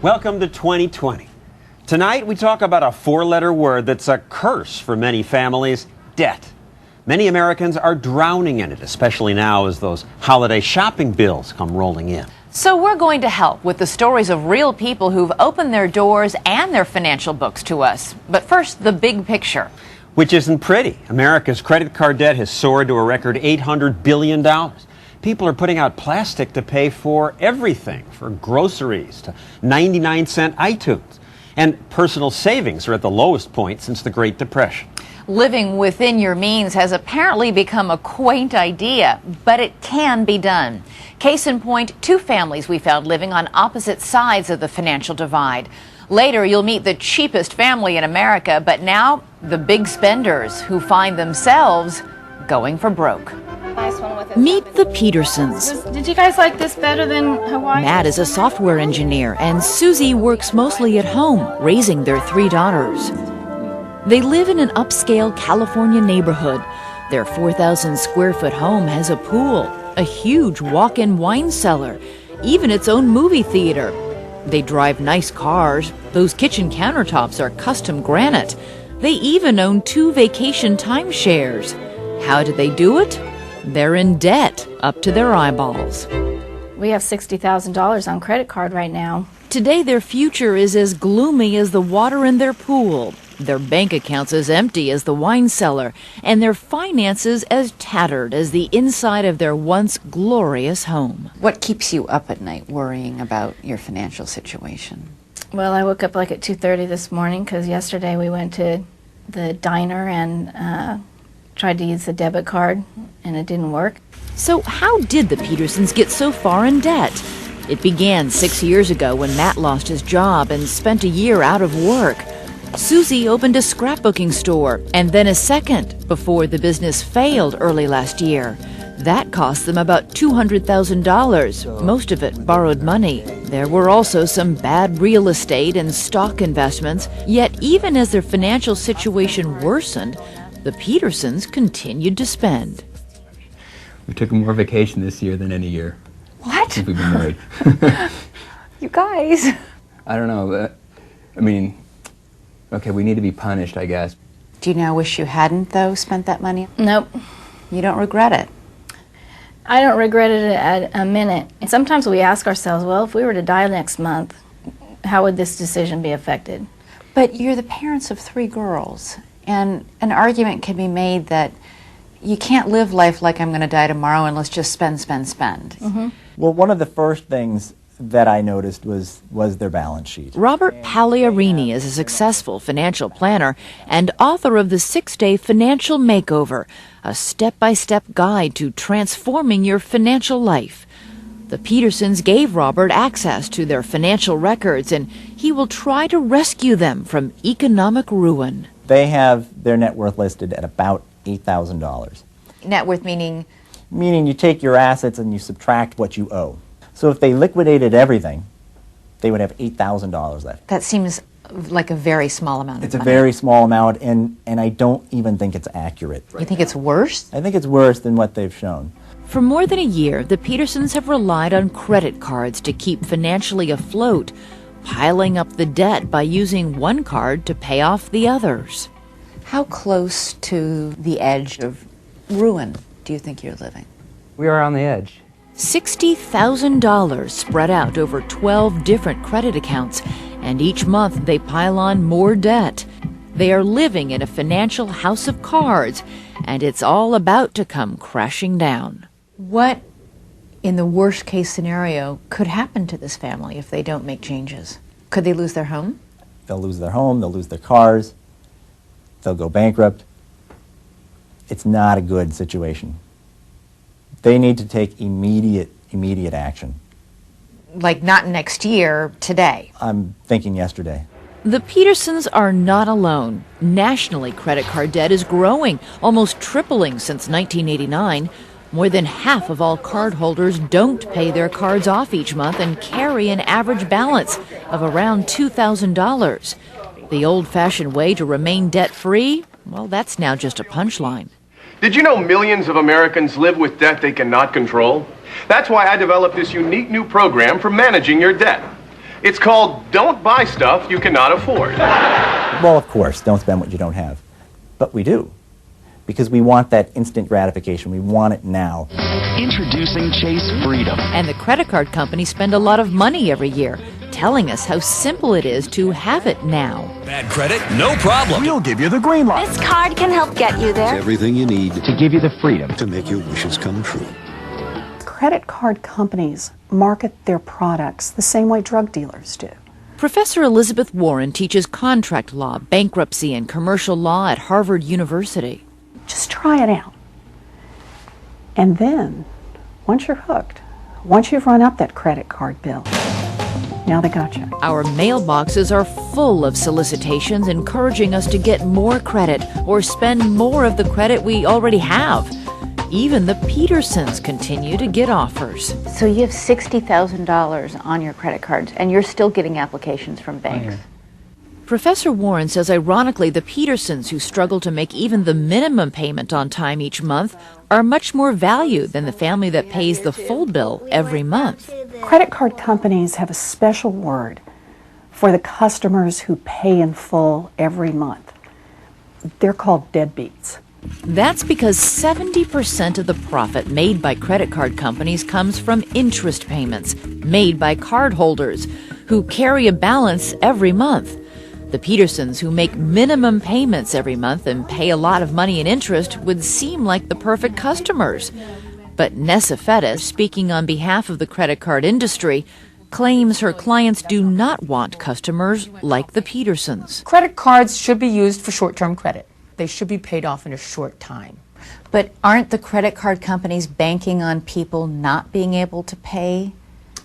Welcome to 2020. Tonight we talk about a four-letter word that's a curse for many families: debt. Many Americans are drowning in it, especially now as those holiday shopping bills come rolling in. So we're going to help with the stories of real people who've opened their doors and their financial books to us. But first, the big picture. Which isn't pretty. America's credit card debt has soared to a record $800 billion. People are putting out plastic to pay for everything, from groceries to 99-cent iTunes. And personal savings are at the lowest point since the Great Depression. Living within your means has apparently become a quaint idea, but it can be done. Case in point, two families we found living on opposite sides of the financial divide. Later, you'll meet the cheapest family in America, but now the big spenders who find themselves going for broke. Meet the Petersons. Did you guys like this better than Hawaii? Matt is a software engineer, and Susie works mostly at home, raising their three daughters. They live in an upscale California neighborhood. Their 4,000 square foot home has a pool, a huge walk-in wine cellar, even its own movie theater. They drive nice cars. Those kitchen countertops are custom granite. They even own 2 vacation timeshares. How do they do it? They're in debt up to their eyeballs. We have $60,000 on credit card right now. Today their future is as gloomy as the water in their pool, their bank accounts as empty as the wine cellar, and their finances as tattered as the inside of their once glorious home. What keeps you up at night worrying about your financial situation? Well, I woke up like at 2:30 this morning because yesterday we went to the diner and tried to use the debit card and it didn't work. So how did the Petersons get so far in debt? It began 6 years ago when Matt lost his job and spent a year out of work. Susie opened a scrapbooking store and then a second before the business failed early last year. That cost them about $200,000, most of it borrowed money. There were also some bad real estate and stock investments, yet even as their financial situation worsened, the Petersons continued to spend. We took more vacation this year than any year. What? Since we've been married. You guys. I don't know. Okay, we need to be punished, I guess. Do you now wish you hadn't, though, spent that money? Nope. You don't regret it? I don't regret it at a minute. And sometimes we ask ourselves, well, if we were to die next month, how would this decision be affected? But you're the parents of 3 girls, and an argument can be made that you can't live life like I'm going to die tomorrow and let's just spend. Mm-hmm. Well, one of the first things that I noticed was their balance sheet. Robert Pagliarini is a successful financial planner and author of the 6-Day Financial Makeover, a step-by-step guide to transforming your financial life. The Petersons gave Robert access to their financial records, and he will try to rescue them from economic ruin. They have their net worth listed at about $8,000. Net worth meaning? Meaning you take your assets and you subtract what you owe. So if they liquidated everything, they would have $8,000 left. That seems like a very small amount of It's a money. very small amount, and I don't even think it's accurate. You think it's worse? I think it's worse than what they've shown. For more than a year, the Petersons have relied on credit cards to keep financially afloat, piling up the debt by using one card to pay off the others. How close to the edge of ruin do you think you're living? We are on the edge. $60,000 spread out over 12 different credit accounts, and each month they pile on more debt. They are living in a financial house of cards, and it's all about to come crashing down. What, in the worst case scenario, could happen to this family if they don't make changes? Could they lose their home? They'll lose their home, they'll lose their cars, they'll go bankrupt. It's not a good situation. They need to take immediate action. Like not next year, today. I'm thinking yesterday. The Petersons are not alone. Nationally, credit card debt is growing, almost tripling since 1989. More than half of all cardholders don't pay their cards off each month and carry an average balance of around $2,000. The old-fashioned way to remain debt-free? Well, that's now just a punchline. Did you know millions of Americans live with debt they cannot control? That's why I developed this unique new program for managing your debt. It's called Don't Buy Stuff You Cannot Afford. Well, of course, don't spend what you don't have. But we do. Because we want that instant gratification. We want it now. Introducing Chase Freedom. And the credit card companies spend a lot of money every year, telling us how simple it is to have it now. Bad credit? No problem. We'll give you the green light. This card can help get you there. Everything you need To give you the freedom to make your wishes come true. Credit card companies market their products the same way drug dealers do. Professor Elizabeth Warren teaches contract law, bankruptcy, and commercial law at Harvard University. Just try it out. And then, once you're hooked, once you've run up that credit card bill, now they got you. Our mailboxes are full of solicitations encouraging us to get more credit or spend more of the credit we already have. Even the Petersons continue to get offers. So you have $60,000 on your credit cards, and you're still getting applications from banks. Professor Warren says ironically the Petersons, who struggle to make even the minimum payment on time each month, are much more valued than the family that pays the full bill every month. Credit card companies have a special word for the customers who pay in full every month. They're called deadbeats. That's because 70% of the profit made by credit card companies comes from interest payments made by cardholders who carry a balance every month. The Petersons, who make minimum payments every month and pay a lot of money in interest, would seem like the perfect customers. But Nessa Fettis, speaking on behalf of the credit card industry, claims her clients do not want customers like the Petersons. Credit cards should be used for short-term credit. They should be paid off in a short time. But aren't the credit card companies banking on people not being able to pay?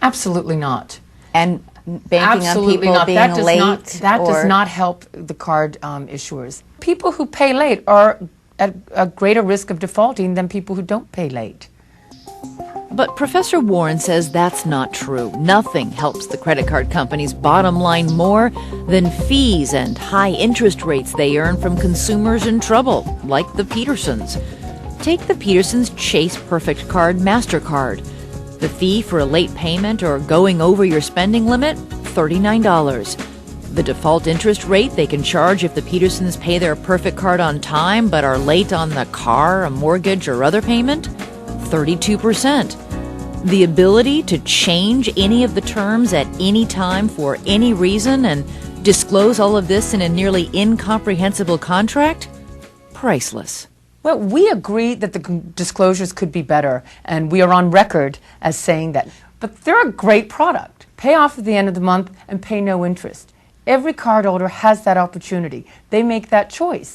Absolutely not. And banking Absolutely on people not. being That does late? That does not help the card issuers. People who pay late are at a greater risk of defaulting than people who don't pay late. But Professor Warren says that's not true. Nothing helps the credit card companies' bottom line more than fees and high interest rates they earn from consumers in trouble, like the Petersons. Take the Petersons' Chase Perfect Card MasterCard. The fee for a late payment or going over your spending limit, $39. The default interest rate they can charge if the Petersons pay their Perfect Card on time but are late on the car, a mortgage, or other payment, 32%. The ability to change any of the terms at any time for any reason and disclose all of this in a nearly incomprehensible contract, priceless. Well, we agree that the disclosures could be better, and we are on record as saying that. But they're a great product. Pay off at the end of the month and pay no interest. Every cardholder has that opportunity. They make that choice.